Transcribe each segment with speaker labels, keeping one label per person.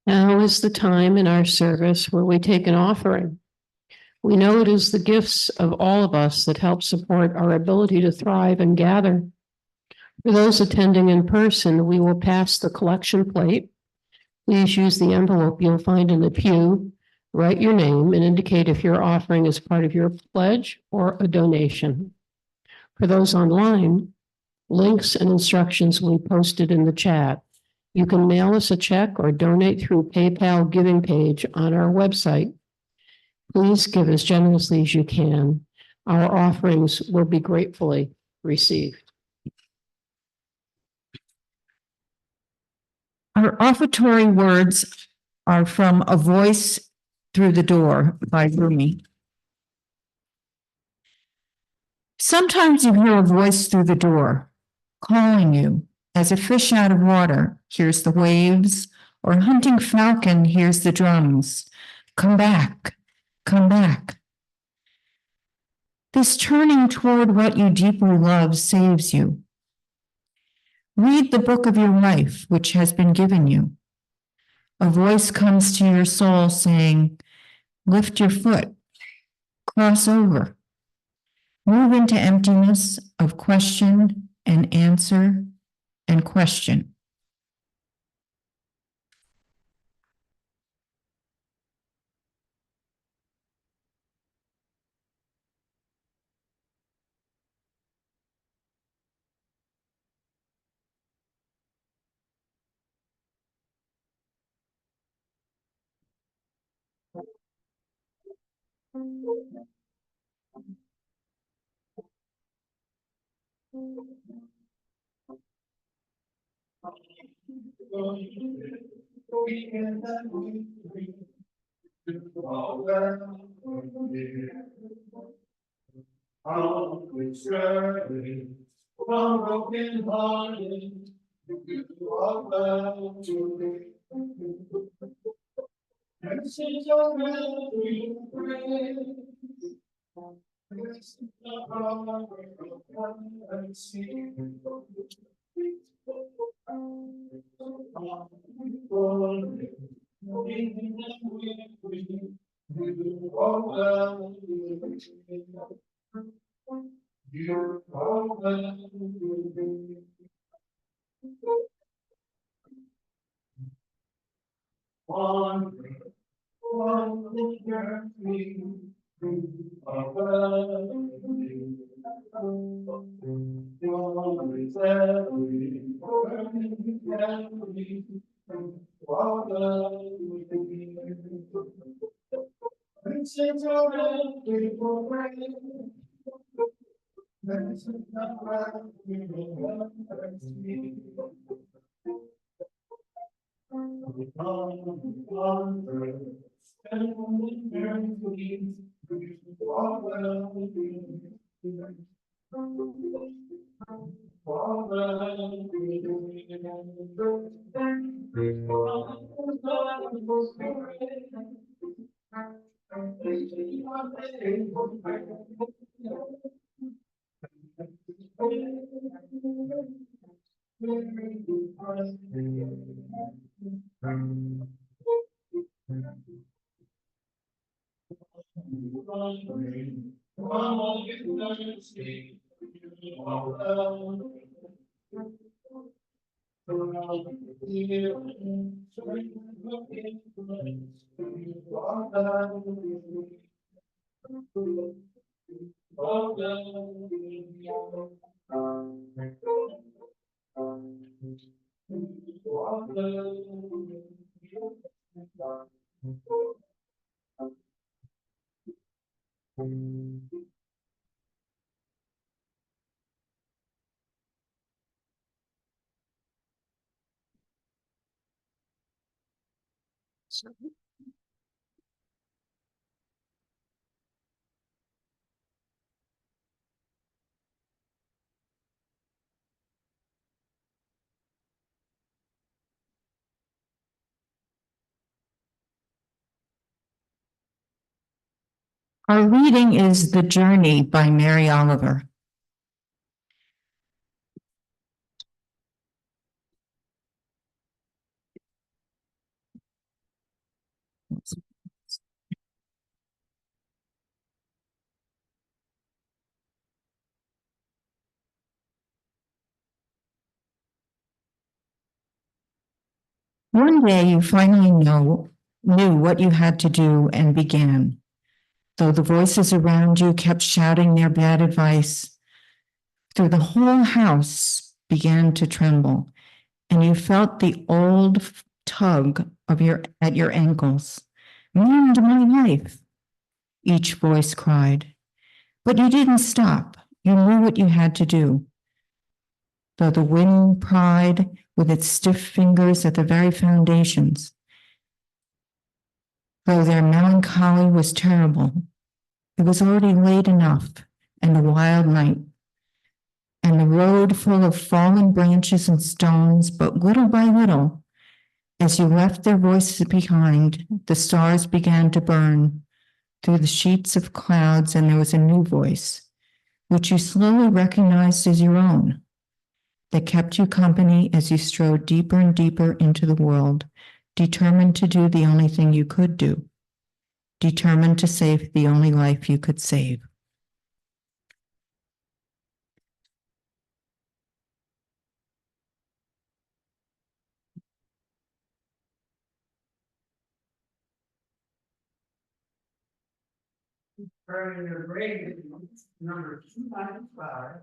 Speaker 1: Now is the time in our service where we take an offering. We know it is the gifts of all of us that help support our ability to thrive and gather. For those attending in person, we will pass the collection plate. Please use the envelope you'll find in the pew. Write your name and indicate if your offering is part of your pledge or a donation. For those online, links and instructions will be posted in the chat. You can mail us a check or donate through PayPal giving page on our website. Please give as generously as you can. Our offerings will be gratefully received.
Speaker 2: Our offertory words are from A Voice Through the Door by Rumi. Sometimes you hear a voice through the door, calling you, as a fish out of water hears the waves, or a hunting falcon hears the drums. Come back, come back. This turning toward what you deeply love saves you. Read the book of your life, which has been given you. A voice comes to your soul saying, lift your foot, cross over, move into emptiness of question and answer and question. Our reading is The Journey by Mary Oliver. One day you finally knew what you had to do and began. Though the voices around you kept shouting their bad advice, through the whole house began to tremble, and you felt the old tug at your ankles. Mend my life, each voice cried. But you didn't stop. You knew what you had to do. Though the wind pried with its stiff fingers at the very foundations, though their melancholy was terrible, it was already late enough and a wild night, and the road full of fallen branches and stones, but little by little, as you left their voices behind, the stars began to burn through the sheets of clouds, and there was a new voice, which you slowly recognized as your own, that kept you company as you strode deeper and deeper into the world, determined to do the only thing you could do, determined to save the only life you could save.
Speaker 3: Curran, your grade is number 295.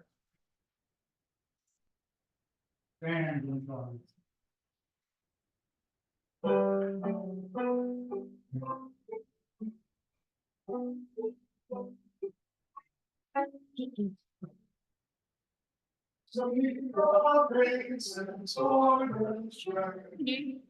Speaker 3: Grand influence. So you go grace and sorrow, welcome sweet,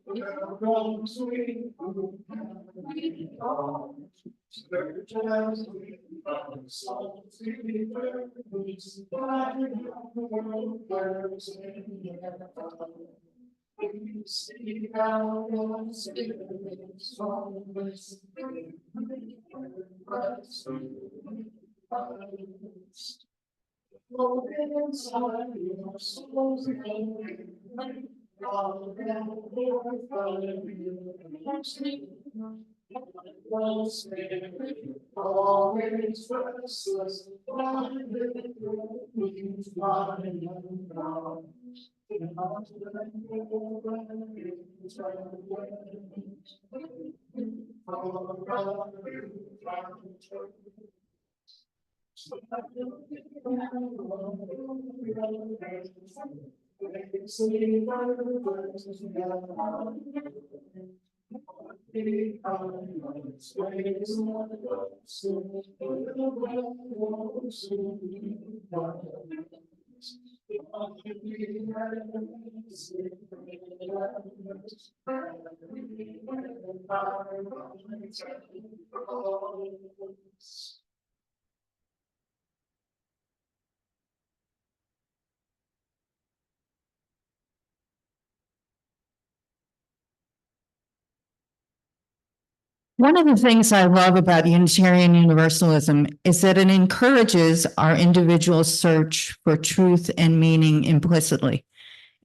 Speaker 2: One of the things I love about Unitarian Universalism is that it encourages our individual search for truth and meaning implicitly.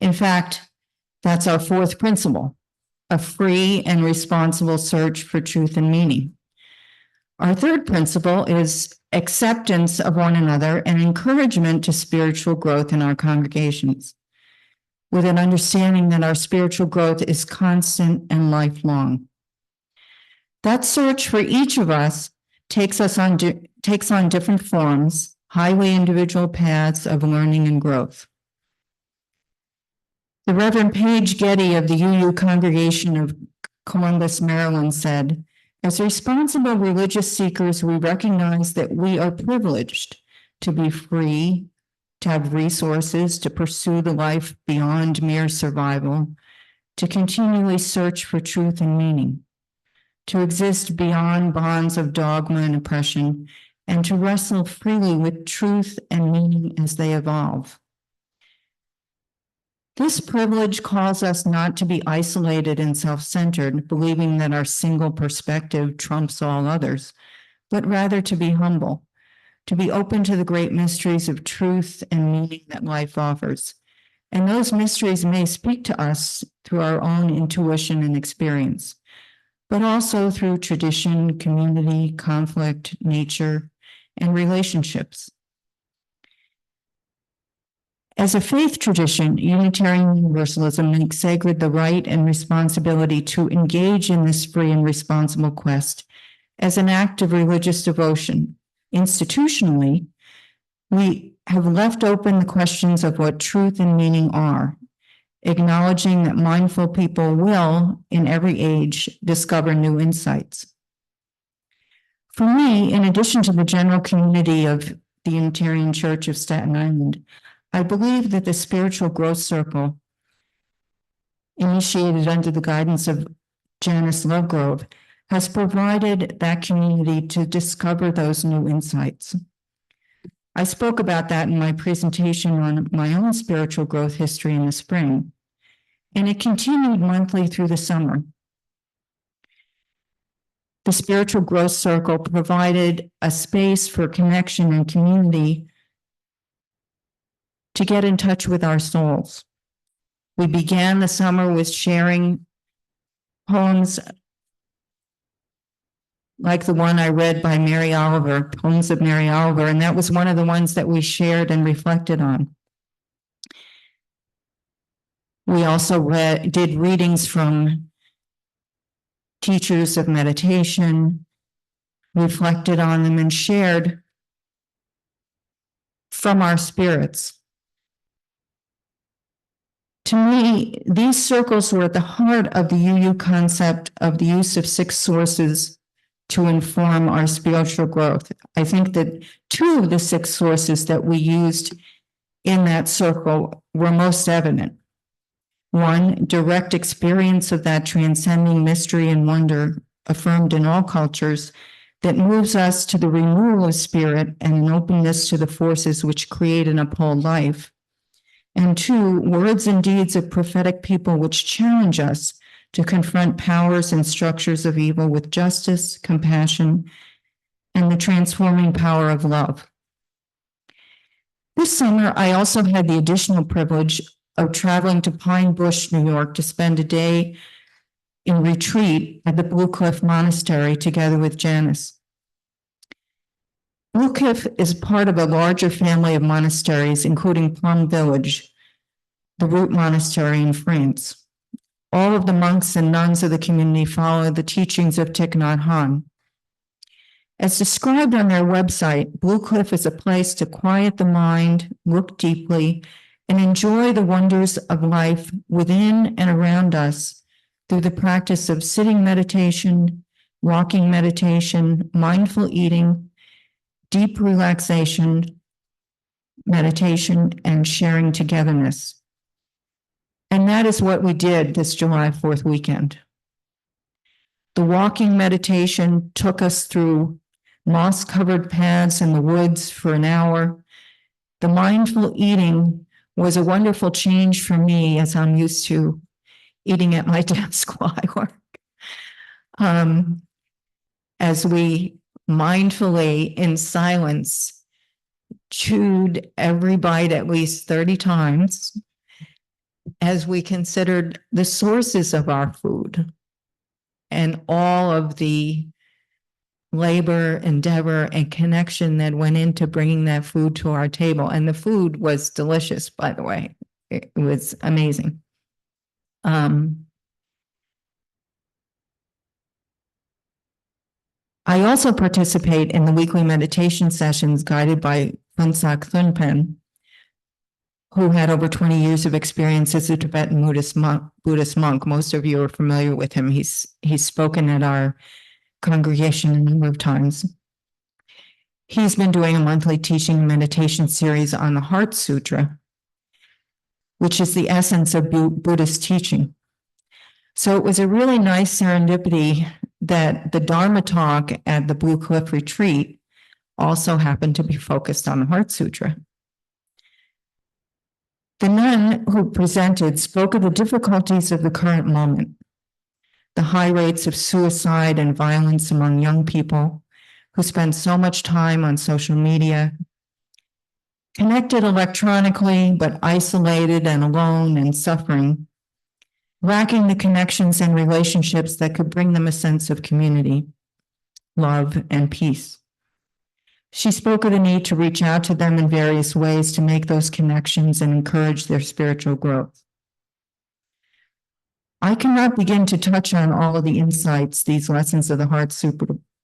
Speaker 2: In fact, that's our fourth principle, a free and responsible search for truth and meaning. Our third principle is acceptance of one another and encouragement to spiritual growth in our congregations, with an understanding that our spiritual growth is constant and lifelong. That search for each of us takes on different forms, highly individual paths of learning and growth. The Reverend Paige Getty of the UU Congregation of Columbus, Maryland said, "As responsible religious seekers, we recognize that we are privileged to be free, to have resources, to pursue the life beyond mere survival, to continually search for truth and meaning, to exist beyond bonds of dogma and oppression, and to wrestle freely with truth and meaning as they evolve. This privilege calls us not to be isolated and self-centered, believing that our single perspective trumps all others, but rather to be humble, to be open to the great mysteries of truth and meaning that life offers. And those mysteries may speak to us through our own intuition and experience, but also through tradition, community, conflict, nature, and relationships. As a faith tradition, Unitarian Universalism makes sacred the right and responsibility to engage in this free and responsible quest as an act of religious devotion. Institutionally, we have left open the questions of what truth and meaning are, acknowledging that mindful people will, in every age, discover new insights. For me, in addition to the general community of the Unitarian Church of Staten Island, I believe that the Spiritual Growth Circle, initiated under the guidance of Janice Lovegrove, has provided that community to discover those new insights. I spoke about that in my presentation on my own spiritual growth history in the spring, and it continued monthly through the summer. The Spiritual Growth Circle provided a space for connection and community to get in touch with our souls. We began the summer with sharing poems like the one I read by Mary Oliver, Poems of Mary Oliver, and that was one of the ones that we shared and reflected on. We also did readings from teachers of meditation, reflected on them, and shared from our spirits. To me, these circles were at the heart of the UU concept of the use of 6 sources to inform our spiritual growth. I think that 2 of the 6 sources that we used in that circle were most evident. 1, direct experience of that transcending mystery and wonder affirmed in all cultures that moves us to the renewal of spirit and an openness to the forces which create and uphold life. And 2, words and deeds of prophetic people which challenge us to confront powers and structures of evil with justice, compassion, and the transforming power of love. This summer, I also had the additional privilege of traveling to Pine Bush, New York, to spend a day in retreat at the Blue Cliff Monastery together with Janice. Blue Cliff is part of a larger family of monasteries, including Plum Village, the root monastery in France. All of the monks and nuns of the community follow the teachings of Thich Nhat Hanh. As described on their website, Blue Cliff is a place to quiet the mind, look deeply, and enjoy the wonders of life within and around us through the practice of sitting meditation, walking meditation, mindful eating, deep relaxation, meditation, and sharing togetherness. And that is what we did this July 4th weekend. The walking meditation took us through moss-covered paths in the woods for an hour. The mindful eating was a wonderful change for me, as I'm used to eating at my desk while I work. As we mindfully, in silence, chewed every bite at least 30 times, as we considered the sources of our food and all of the labor, endeavor, and connection that went into bringing that food to our table. And the food was delicious, by the way. It was amazing. I also participate in the weekly meditation sessions guided by Phunsak Thunpen, who had over 20 years of experience as a Tibetan Buddhist monk. Most of you are familiar with him. He's spoken at our congregation a number of times. He's been doing a monthly teaching and meditation series on the Heart Sutra, which is the essence of Buddhist teaching. So it was a really nice serendipity that the Dharma talk at the Blue Cliff Retreat also happened to be focused on the Heart Sutra. The nun who presented spoke of the difficulties of the current moment, the high rates of suicide and violence among young people who spend so much time on social media, connected electronically, but isolated and alone and suffering, lacking the connections and relationships that could bring them a sense of community, love, and peace. She spoke of the need to reach out to them in various ways to make those connections and encourage their spiritual growth. I cannot begin to touch on all of the insights these lessons of the Heart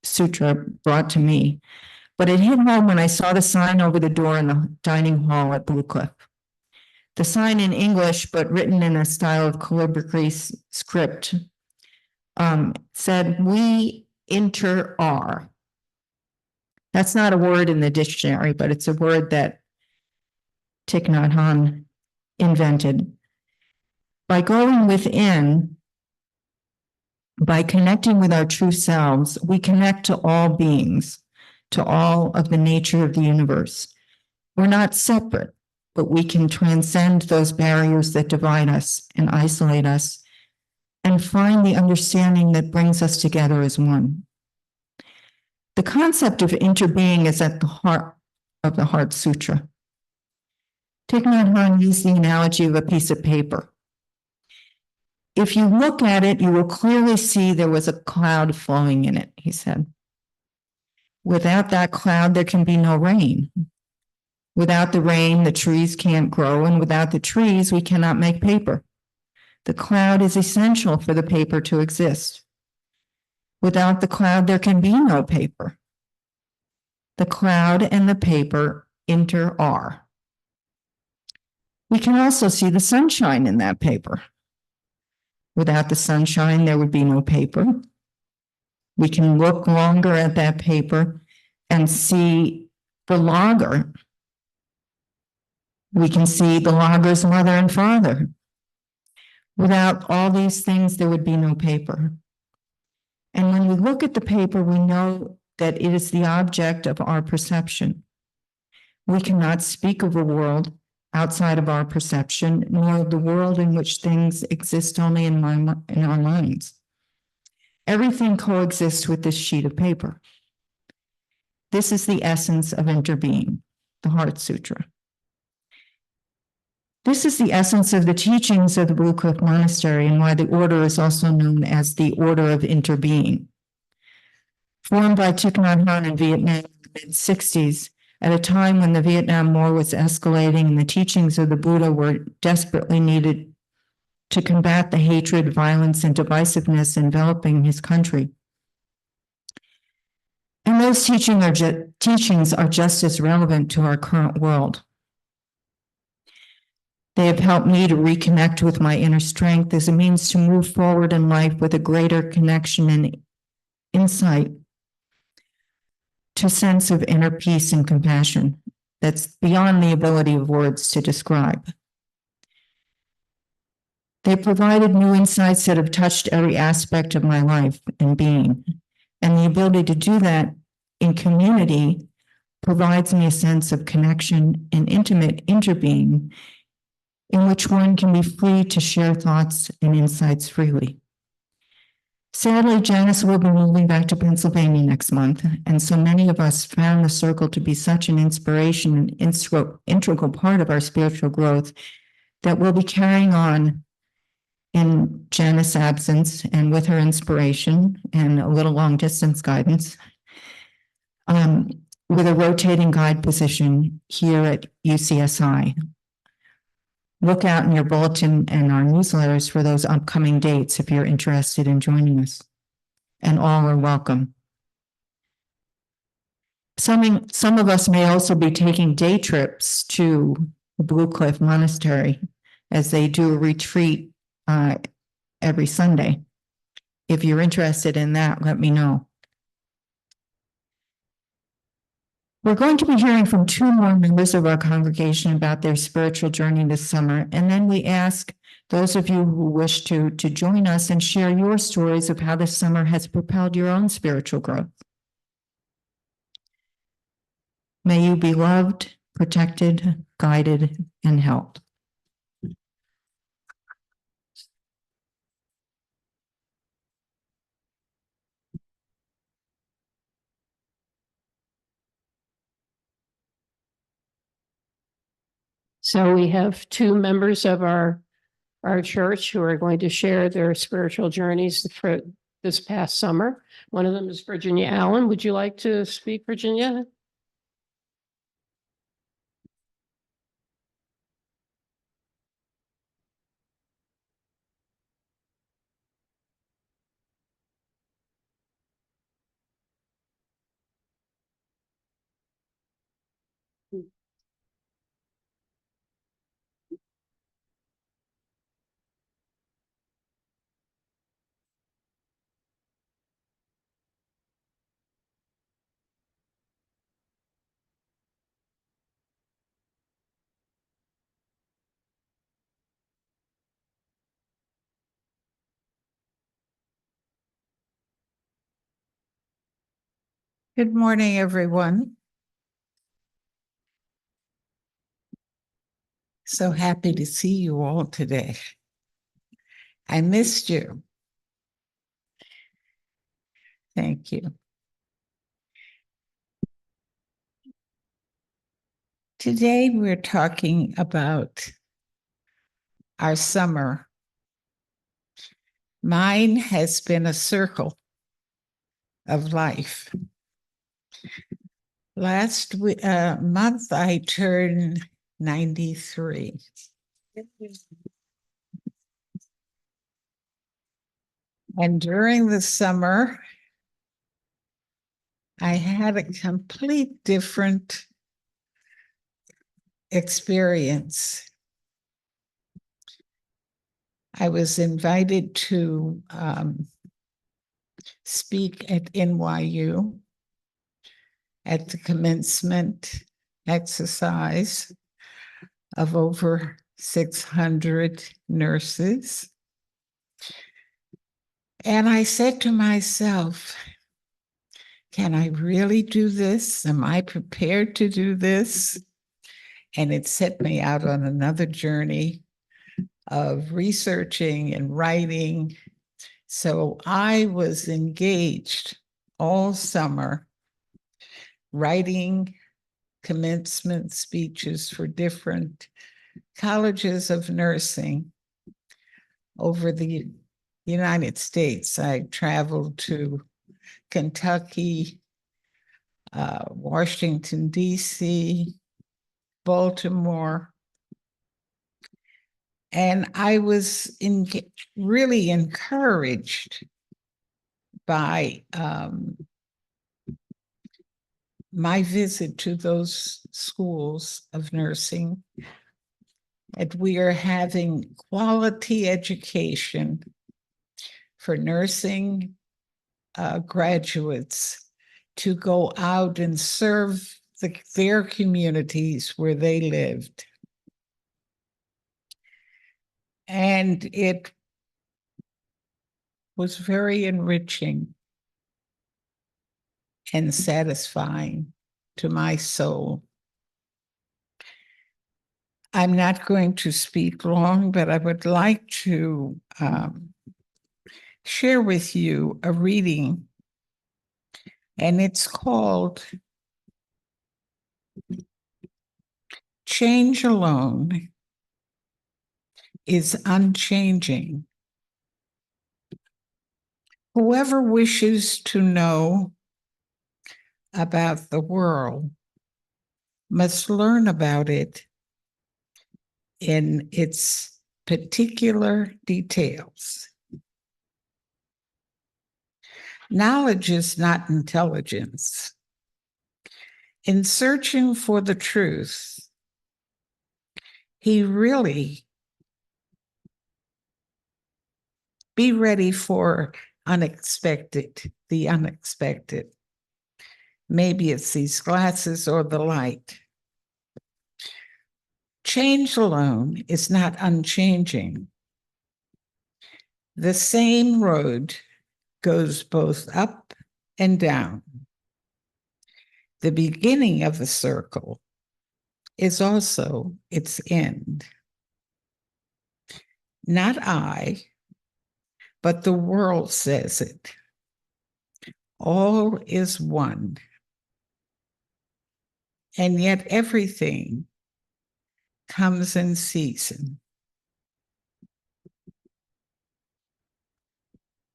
Speaker 2: Sutra brought to me, but it hit home when I saw the sign over the door in the dining hall at Blue Cliff. The sign in English, but written in a style of calligraphy script, said, "We inter are." That's not a word in the dictionary, but it's a word that Thich Nhat Hanh invented. By going within, by connecting with our true selves, we connect to all beings, to all of the nature of the universe. We're not separate, but we can transcend those barriers that divide us and isolate us and find the understanding that brings us together as one. The concept of interbeing is at the heart of the Heart Sutra. Thich Nhat Hanh used the analogy of a piece of paper. If you look at it, you will clearly see there was a cloud flowing in it, he said. Without that cloud, there can be no rain. Without the rain, the trees can't grow, and without the trees, we cannot make paper. The cloud is essential for the paper to exist. Without the cloud, there can be no paper. The cloud and the paper inter are. We can also see the sunshine in that paper. Without the sunshine, there would be no paper. We can look longer at that paper and see the logger. We can see the logger's mother and father. Without all these things, there would be no paper. And when we look at the paper, we know that it is the object of our perception. We cannot speak of a world outside of our perception, nor the world in which things exist only in our minds. Everything coexists with this sheet of paper. This is the essence of interbeing, the Heart Sutra. This is the essence of the teachings of the Blue Cliff Monastery and why the order is also known as the Order of Interbeing. Formed by Thich Nhat Hanh in Vietnam in the mid-60s, at a time when the Vietnam War was escalating and the teachings of the Buddha were desperately needed to combat the hatred, violence, and divisiveness enveloping his country. And those teachings are just as relevant to our current world. They have helped me to reconnect with my inner strength as a means to move forward in life with a greater connection and insight to a sense of inner peace and compassion that's beyond the ability of words to describe. They provided new insights that have touched every aspect of my life and being, and the ability to do that in community provides me a sense of connection and intimate interbeing in which one can be free to share thoughts and insights freely. Sadly, Janice will be moving back to Pennsylvania next month, and so many of us found the circle to be such an inspiration and integral part of our spiritual growth that we'll be carrying on in Janice's absence and with her inspiration and a little long-distance guidance with a rotating guide position here at UCSI. Look out in your bulletin and our newsletters for those upcoming dates if you're interested in joining us. And all are welcome. Some of us may also be taking day trips to the Blue Cliff Monastery as they do a retreat every Sunday. If you're interested in that, let me know. We're going to be hearing from two more members of our congregation about their spiritual journey this summer, and then we ask those of you who wish to join us and share your stories of how this summer has propelled your own spiritual growth. May you be loved, protected, guided, and helped.
Speaker 1: So we have two members of our church who are going to share their spiritual journeys for this past summer. One of them is Virginia Allen. Would you like to speak, Virginia?
Speaker 4: Good morning, everyone. So happy to see you all today. I missed you. Thank you. Today, we're talking about our summer. Mine has been a circle of life. Last month, I turned 93. And during the summer, I had a complete different experience. I was invited to speak at NYU at the commencement exercise of over 600 nurses. And I said to myself, can I really do this? Am I prepared to do this? And it set me out on another journey of researching and writing. So I was engaged all summer writing commencement speeches for different colleges of nursing over the United States. I traveled to Kentucky, Washington, D.C., Baltimore, and I was really encouraged by my visit to those schools of nursing, that we are having quality education for nursing graduates to go out and serve their communities where they lived. And it was very enriching and satisfying to my soul. I'm not going to speak long, but I would like to share with you a reading, and it's called Change Alone is Unchanging. Whoever wishes to know about the world must learn about it in its particular details. Knowledge is not intelligence. In searching for the truth, he really be ready for the unexpected. Maybe it's these glasses or the light. Change alone is not unchanging. The same road goes both up and down. The beginning of the circle is also its end. Not I, but the world says it. All is one. And yet everything comes in season.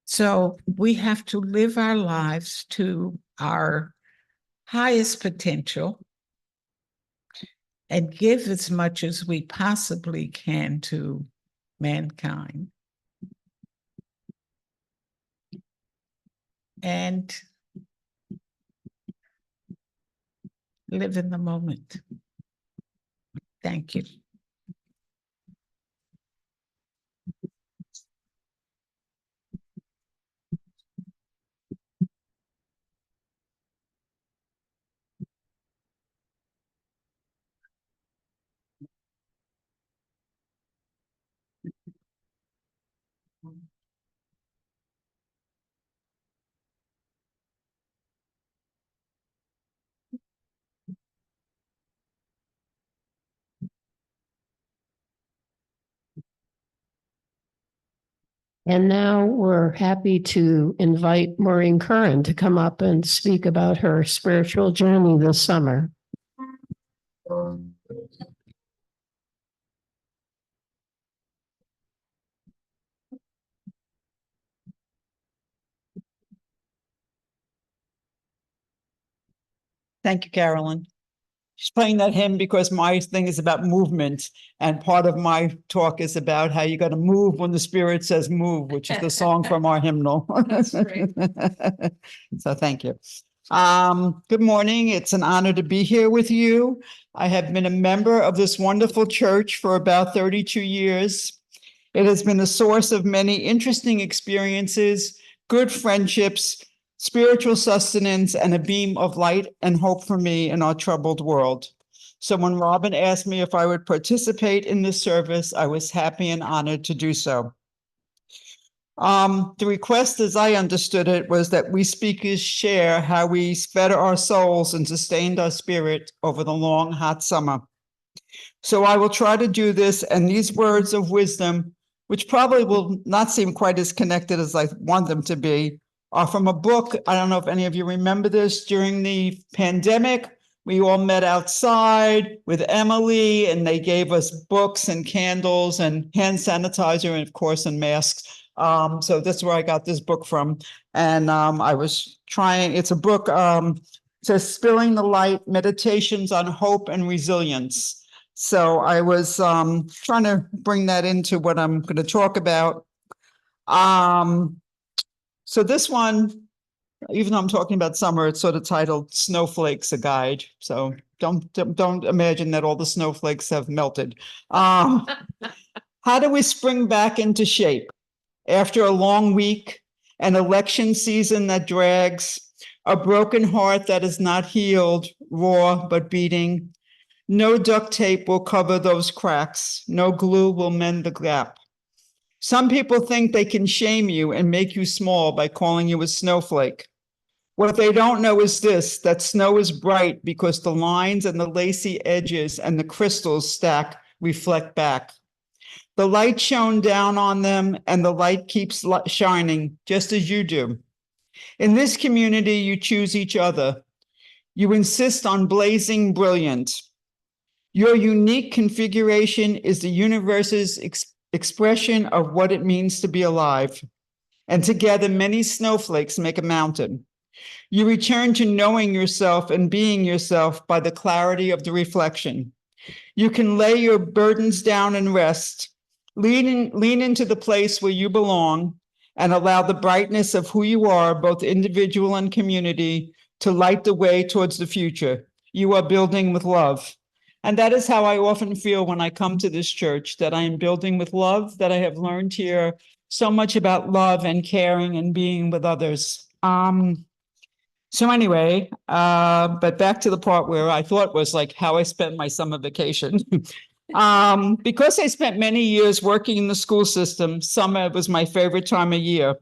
Speaker 4: So we have to live our lives to our highest potential and give as much as we possibly can to mankind. And live in the moment. Thank you.
Speaker 1: And now we're happy to invite Maureen Curran to come up and speak about her spiritual journey this summer.
Speaker 5: Thank you, Carolyn. She's playing that hymn because my thing is about movement. And part of my talk is about how you got to move when the Spirit says move, which is the song from our hymnal.
Speaker 1: That's great.
Speaker 5: So thank you. Good morning. It's an honor to be here with you. I have been a member of this wonderful church for about 32 years. It has been a source of many interesting experiences, good friendships, spiritual sustenance, and a beam of light and hope for me in our troubled world. So when Robin asked me if I would participate in this service, I was happy and honored to do so. The request, as I understood it, was that we speakers share how we fed our souls and sustained our spirit over the long, hot summer. So I will try to do this, and these words of wisdom, which probably will not seem quite as connected as I want them to be, are from a book. I don't know if any of you remember this. During the pandemic, we all met outside with Emily, and they gave us books and candles and hand sanitizer, and of course, and masks. So that's where I got this book from. And I was trying, it's a book, says Spilling the Light, Meditations on Hope and Resilience. So I was trying to bring that into what I'm going to talk about. So this one, even though I'm talking about summer, it's sort of titled Snowflakes, a Guide. So don't imagine that all the snowflakes have melted. How do we spring back into shape after a long week, an election season that drags, a broken heart that is not healed, raw but beating? No duct tape will cover those cracks. No glue will mend the gap. Some people think they can shame you and make you small by calling you a snowflake. What they don't know is this, that snow is bright because the lines and the lacy edges and the crystals stack reflect back. The light shone down on them, and the light keeps shining, just as you do. In this community, you choose each other. You insist on blazing brilliant. Your unique configuration is the universe's expression of what it means to be alive. And together, many snowflakes make a mountain. You return to knowing yourself and being yourself by the clarity of the reflection. You can lay your burdens down and rest. Lean into the place where you belong and allow the brightness of who you are, both individual and community, to light the way towards the future. You are building with love. And that is how I often feel when I come to this church, that I am building with love, that I have learned here so much about love and caring and being with others. So anyway, but back to the part where I thought was like how I spent my summer vacation. Because I spent many years working in the school system, summer was my favorite time of year.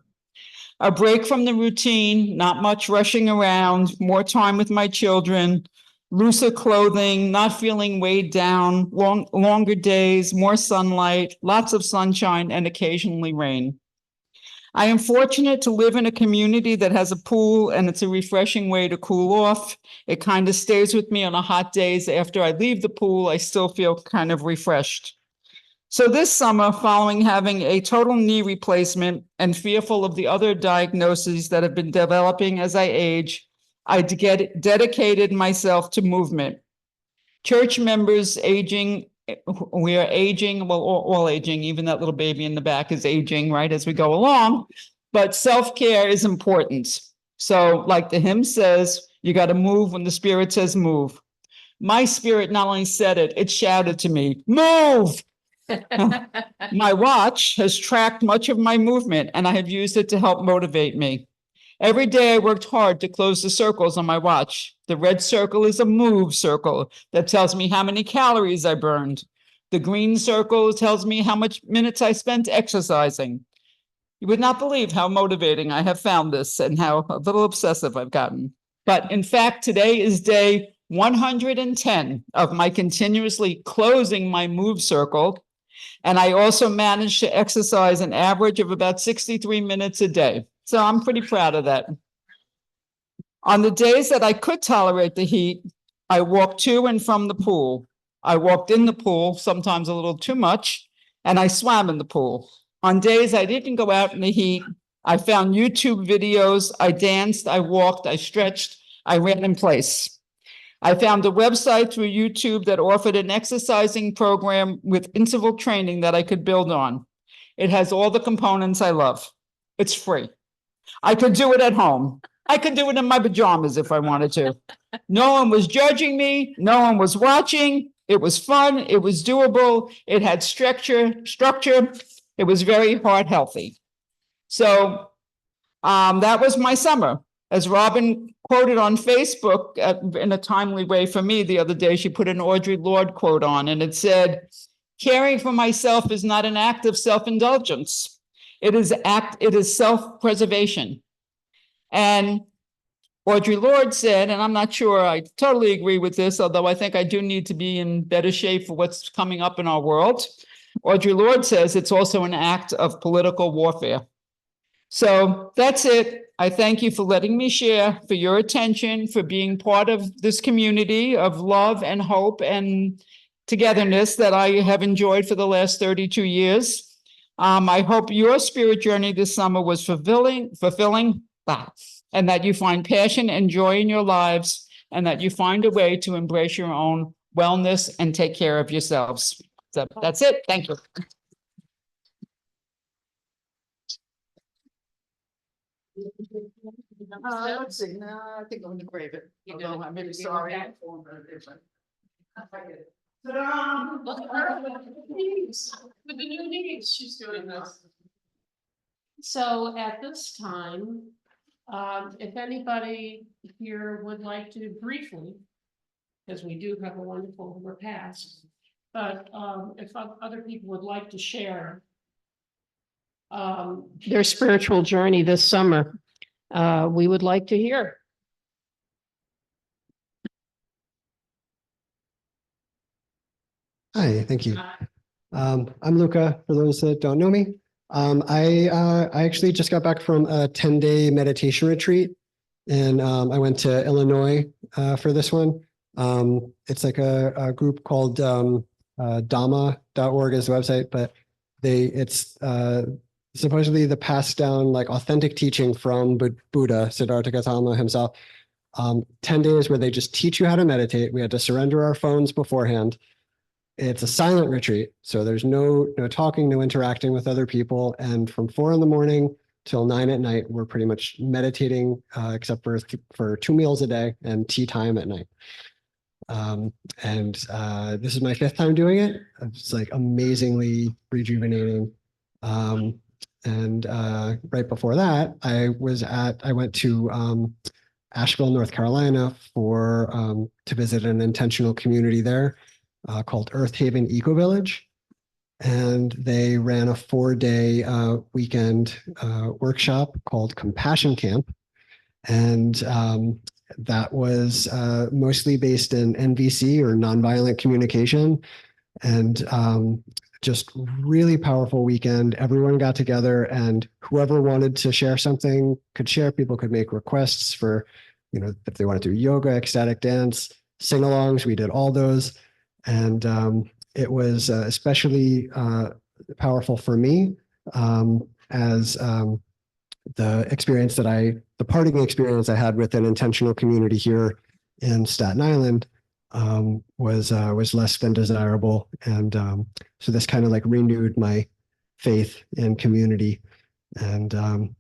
Speaker 5: A break from the routine, not much rushing around, more time with my children, looser clothing, not feeling weighed down, longer days, more sunlight, lots of sunshine, and occasionally rain. I am fortunate to live in a community that has a pool, and it's a refreshing way to cool off. It kind of stays with me on the hot days. After I leave the pool, I still feel kind of refreshed. So this summer, following having a total knee replacement and fearful of the other diagnoses that have been developing as I age, I dedicated myself to movement. Church members aging, we are aging, well, all aging, even that little baby in the back is aging, right, as we go along. But self-care is important. So like the hymn says, you got to move when the Spirit says move. My spirit not only said it, it shouted to me, move! My watch has tracked much of my movement, and I have used it to help motivate me. Every day I worked hard to close the circles on my watch. The red circle is a move circle that tells me how many calories I burned. The green circle tells me how much minutes I spent exercising. You would not believe how motivating I have found this and how a little obsessive I've gotten. But in fact, today is day 110 of my continuously closing my move circle. And I also managed to exercise an average of about 63 minutes a day. So I'm pretty proud of that. On the days that I could tolerate the heat, I walked to and from the pool. I walked in the pool, sometimes a little too much, and I swam in the pool. On days I didn't go out in the heat, I found YouTube videos, I danced, I walked, I stretched, I ran in place. I found a website through YouTube that offered an exercising program with interval training that I could build on. It has all the components I love. It's free. I could do it at home. I could do it in my pajamas if I wanted to. No one was judging me. No one was watching. It was fun. It was doable. It had structure. It was very heart healthy. So that was my summer. As Robin quoted on Facebook in a timely way for me the other day, she put an Audre Lorde quote on, and it said, "Caring for myself is not an act of self-indulgence. It is self-preservation." And Audre Lorde said, and I'm not sure I totally agree with this, although I think I do need to be in better shape for what's coming up in our world. Audre Lorde says it's also an act of political warfare. So that's it. I thank you for letting me share, for your attention, for being part of this community of love and hope and togetherness that I have enjoyed for the last 32 years. I hope your spirit journey this summer was fulfilling, and that you find passion and joy in your lives, and that you find a way to embrace your own wellness and take care of yourselves. So that's it. Thank you. Let's see. No, I think I'm going to grave it. Although I'm really sorry.
Speaker 1: Look at her with the new knees, she's doing this. So at this time, if anybody here would like to briefly, because we do have a wonderful repast, but if other people would like to share their spiritual journey this summer, we would like to hear.
Speaker 6: Hi, thank you. I'm Luca, for those that don't know me. I actually just got back from a 10-day meditation retreat, and I went to Illinois for this one. It's like a group called Dhamma.org is the website, but it's supposedly the passed down like authentic teaching from Buddha, Siddhartha Gautama himself. 10 days where they just teach you how to meditate. We had to surrender our phones beforehand. It's a silent retreat, so there's no talking, no interacting with other people. And from 4 a.m. till 9 p.m, we're pretty much meditating, except for 2 meals a day and tea time at night. This is my 5th time doing it. It's like amazingly rejuvenating. Right before that, I went to Asheville, North Carolina to visit an intentional community there. Called Earth Haven Eco Village, and they ran a 4-day weekend workshop called Compassion Camp, and that was mostly based in NVC or nonviolent communication, and just really powerful weekend. Everyone got together, and whoever wanted to share something could share. People could make requests for, if they wanted to do yoga, ecstatic dance, sing-alongs. We did all those. And it was especially powerful for me as the parting experience I had with an intentional community here in Staten Island was less than desirable. And so this kind of like renewed my faith in community. And thank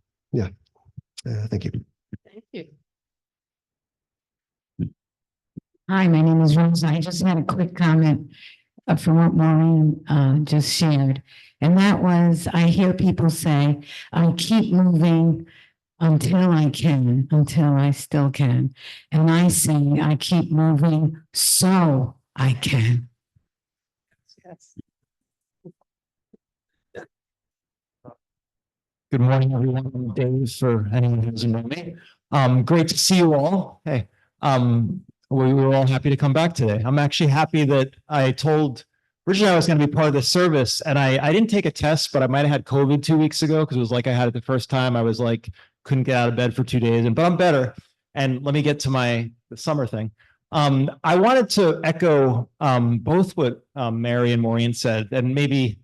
Speaker 6: you.
Speaker 1: Thank you.
Speaker 2: Hi, my name is Rose. I just had a quick comment from what Maureen just shared. And that was, I hear people say, I keep moving until I can, until I still can. And I say, I keep moving so I can.
Speaker 1: Yes.
Speaker 7: Good morning, everyone. I'm Dave, for anyone who doesn't know me. Great to see you all. Hey, we were all happy to come back today. I'm actually happy that I told originally I was going to be part of the service, and I didn't take a test, but I might have had COVID 2 weeks ago because it was like I had it the first time. I was like, couldn't get out of bed for 2 days, but I'm better. And let me get to the summer thing. I wanted to echo both what Mary and Maureen said, and maybe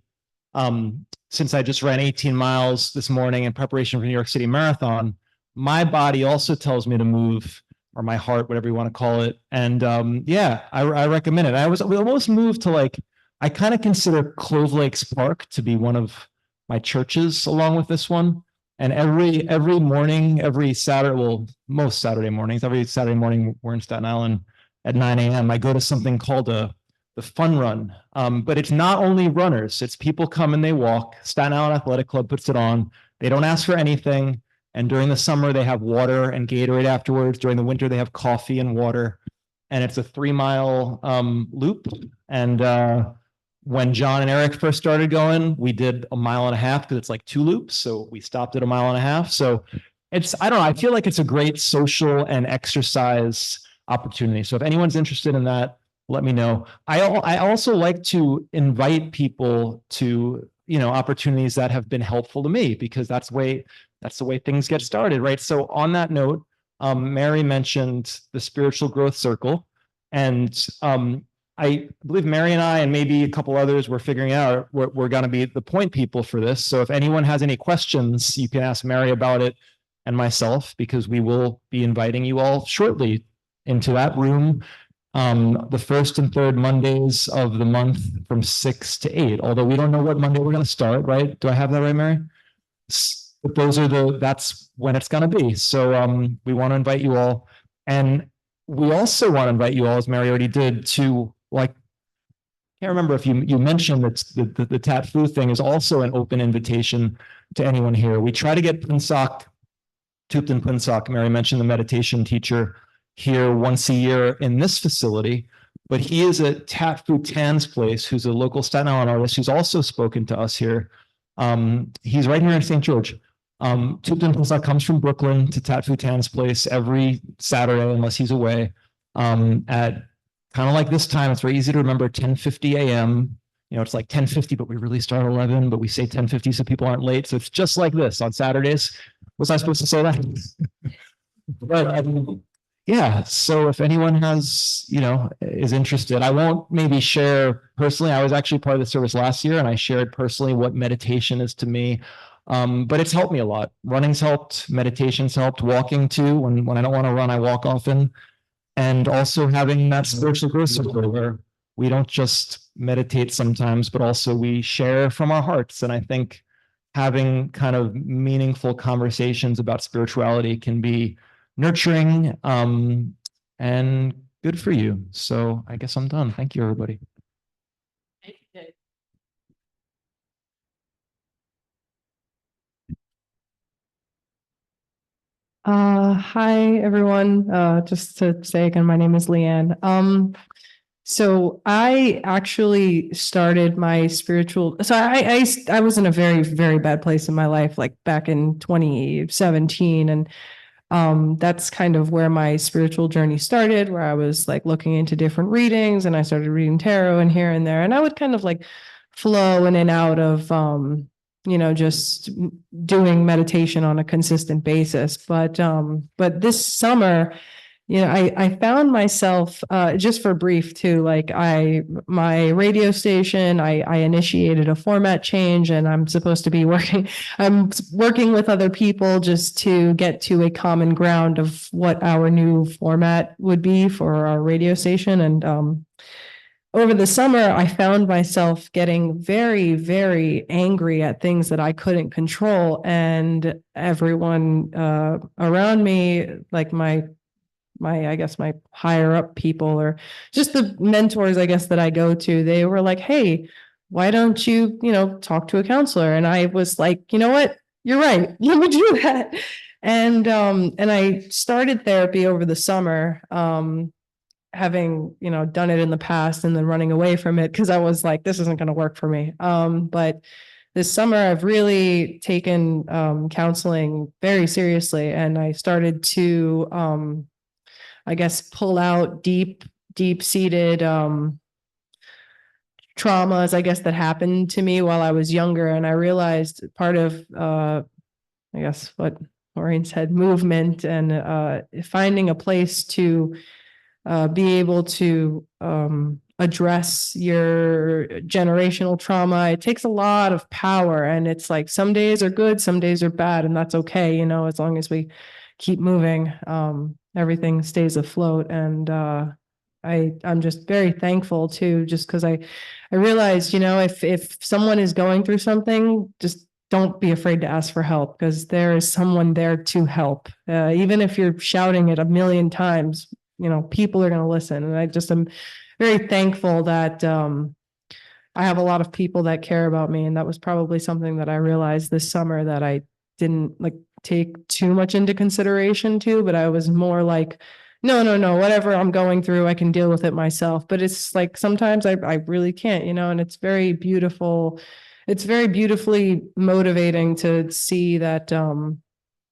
Speaker 7: since I just ran 18 miles this morning in preparation for New York City Marathon, my body also tells me to move, or my heart, whatever you want to call it. And yeah, I recommend it. We almost moved to like, I kind of consider Clove Lakes Park to be one of my churches along with this one. And every morning, every Saturday, well, most Saturday mornings, every Saturday morning, we're in Staten Island at 9 a.m. I go to something called the fun run. But it's not only runners, it's people come and they walk. Staten Island Athletic Club puts it on. They don't ask for anything. And during the summer, they have water and Gatorade afterwards. During the winter, they have coffee and water. And it's a 3-mile loop. And when John and Eric first started going, we did 1.5 miles because it's like 2 loops. So we stopped at 1.5 miles. So I don't know, I feel like it's a great social and exercise opportunity. So if anyone's interested in that, let me know. I also like to invite people to, opportunities that have been helpful to me, because that's the way things get started, right? So on that note, Mary mentioned the Spiritual Growth Circle, and I believe Mary and I, and maybe a couple others, were figuring out we're going to be the point people for this. So if anyone has any questions, you can ask Mary about it and myself, because we will be inviting you all shortly into that room. The first and third Mondays of the month from 6 to 8, although we don't know what Monday we're going to start, right? Do I have that right, Mary? But that's when it's going to be. So we want to invite you all. And we also want to invite you all, as Mary already did, to, like, I can't remember if you mentioned that the tattoo thing is also an open invitation to anyone here. We try to get Tupten Punsak, Mary mentioned the meditation teacher, here once a year in this facility, but he is at Tattoo Tan's place, who's a local Staten Island artist who's also spoken to us here. He's right here in St. George. Tupten Punsak comes from Brooklyn to Tattoo Tan's place every Saturday, unless he's away, at kind of like this time. It's very easy to remember, 10:50 a.m. It's like 10:50, but we really start at 11, but we say 10:50 so people aren't late. So it's just like this on Saturdays. Was I supposed to say that? But yeah, so if anyone has, is interested, I won't maybe share personally. I was actually part of the service last year, and I shared personally what meditation is to me. But it's helped me a lot. Running's helped, meditation's helped, walking too. When I don't want to run, I walk often. And also having that spiritual growth circle where we don't just meditate sometimes, but also we share from our hearts. And I think having kind of meaningful conversations about spirituality can be nurturing and good for you. So I guess I'm done. Thank you, everybody.
Speaker 8: Hi everyone. Just to say again, my name is Leanne. So I actually started my spiritual, so I was in a very, very bad place in my life, like back in 2017. And that's kind of where my spiritual journey started, where I was like looking into different readings, and I started reading tarot and here and there. And I would kind of like flow in and out of, just doing meditation on a consistent basis. But this summer, I found myself, just for brief too, like my radio station, I initiated a format change, and I'm supposed to be I'm working with other people just to get to a common ground of what our new format would be for our radio station. And over the summer, I found myself getting very, very angry at things that I couldn't control. And everyone around me, like my higher up people, or just the mentors, I guess, that I go to, they were like, hey, why don't you, talk to a counselor? And I was like, you know what? You're right. Let me do that. And I started therapy over the summer, having, done it in the past and then running away from it because I was like, this isn't going to work for me. But this summer, I've really taken counseling very seriously, and I started to, I guess, pull out deep-seated traumas, I guess, that happened to me while I was younger. And I realized part of, I guess, what Maureen said, movement and finding a place to be able to address your generational trauma. It takes a lot of power, and it's like some days are good, some days are bad, and that's okay. You know, as long as we keep moving, everything stays afloat. And I'm just very thankful too, just because I realized, you know, if someone is going through something, just don't be afraid to ask for help, because there is someone there to help. Even if you're shouting it a million times, you know, people are going to listen. And I just am very thankful that I have a lot of people that care about me. And that was probably something that I realized this summer that I didn't like take too much into consideration too, but I was more like, no, whatever I'm going through, I can deal with it myself. But it's like sometimes I really can't, you know, and it's very beautiful. It's very beautifully motivating to see that, you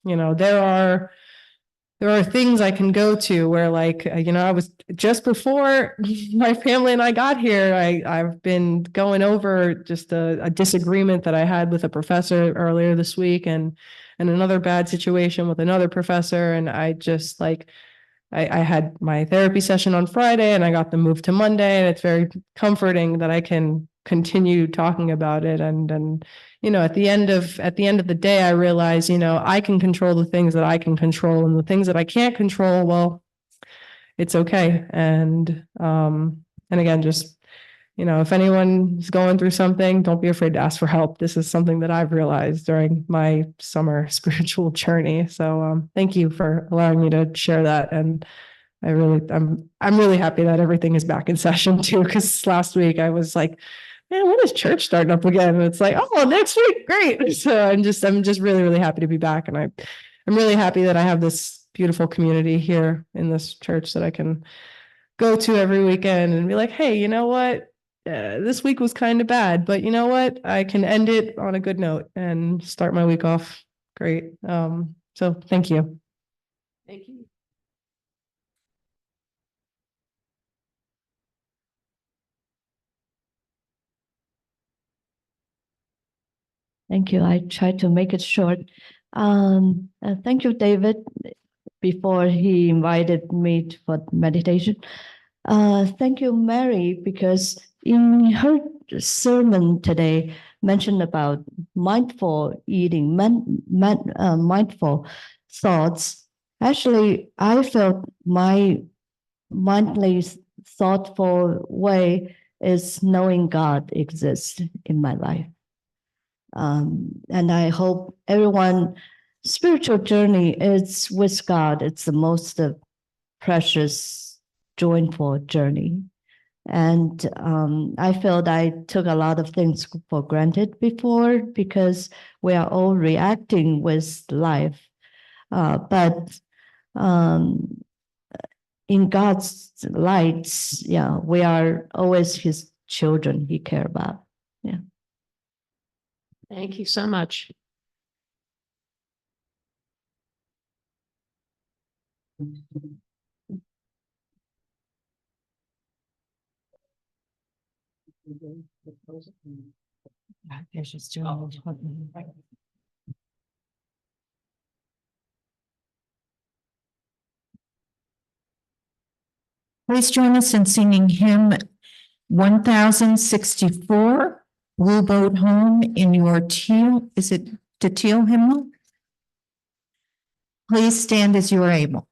Speaker 8: know, there are things I can go to where, like, you know, I was just before my family and I got here, I've been going over just a disagreement that I had with a professor earlier this week, and another bad situation with another professor. And I just like, I had my therapy session on Friday and I got them moved to Monday, and it's very comforting that I can continue talking about it. And you know, at the end of the day, I realize, you know, I can control the things that I can control, and the things that I can't control, well, it's okay. And again, just, you know, if anyone is going through something, don't be afraid to ask for help. This is something that I've realized during my summer spiritual journey. So thank you for allowing me to share that. And I'm really happy that everything is back in session too, because last week I was like, man, when is church starting up again? And it's like, oh, next week, great. So I'm just really, really happy to be back. And I'm really happy that I have this beautiful community here in this church that I can go to every weekend and be like, hey, you know what? This week was kind of bad, but you know what? I can end it on a good note and start my week off great. So thank you.
Speaker 1: Thank you.
Speaker 9: Thank you. I try to make it short. Thank you, David, before he invited me for meditation. Thank you, Mary, because in her sermon today mentioned about mindful eating, mindful thoughts. Actually, I felt my mindfully thoughtful way is knowing God exists in my life. And I hope everyone spiritual journey is with God. It's the most precious, joyful journey. And I felt I took a lot of things for granted before because we are all reacting with life. But in God's lights, yeah, we are always his children he care about. Yeah.
Speaker 1: Thank you so much.
Speaker 2: Please join us in singing hymn 1064, Blue Boat Home, in your teal, is it the teal hymnal? Please stand as you are able.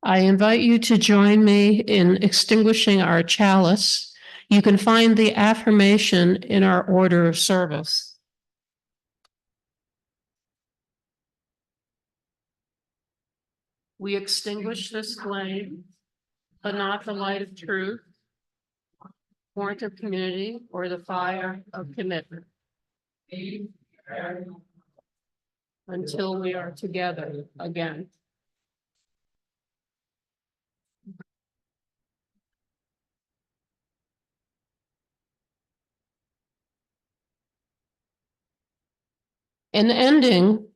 Speaker 1: I invite you to join me in extinguishing our chalice. You can find the affirmation in our order of service. We extinguish this flame, but not the light of truth, warmth of community, or the fire of commitment. Until we are together again. In ending,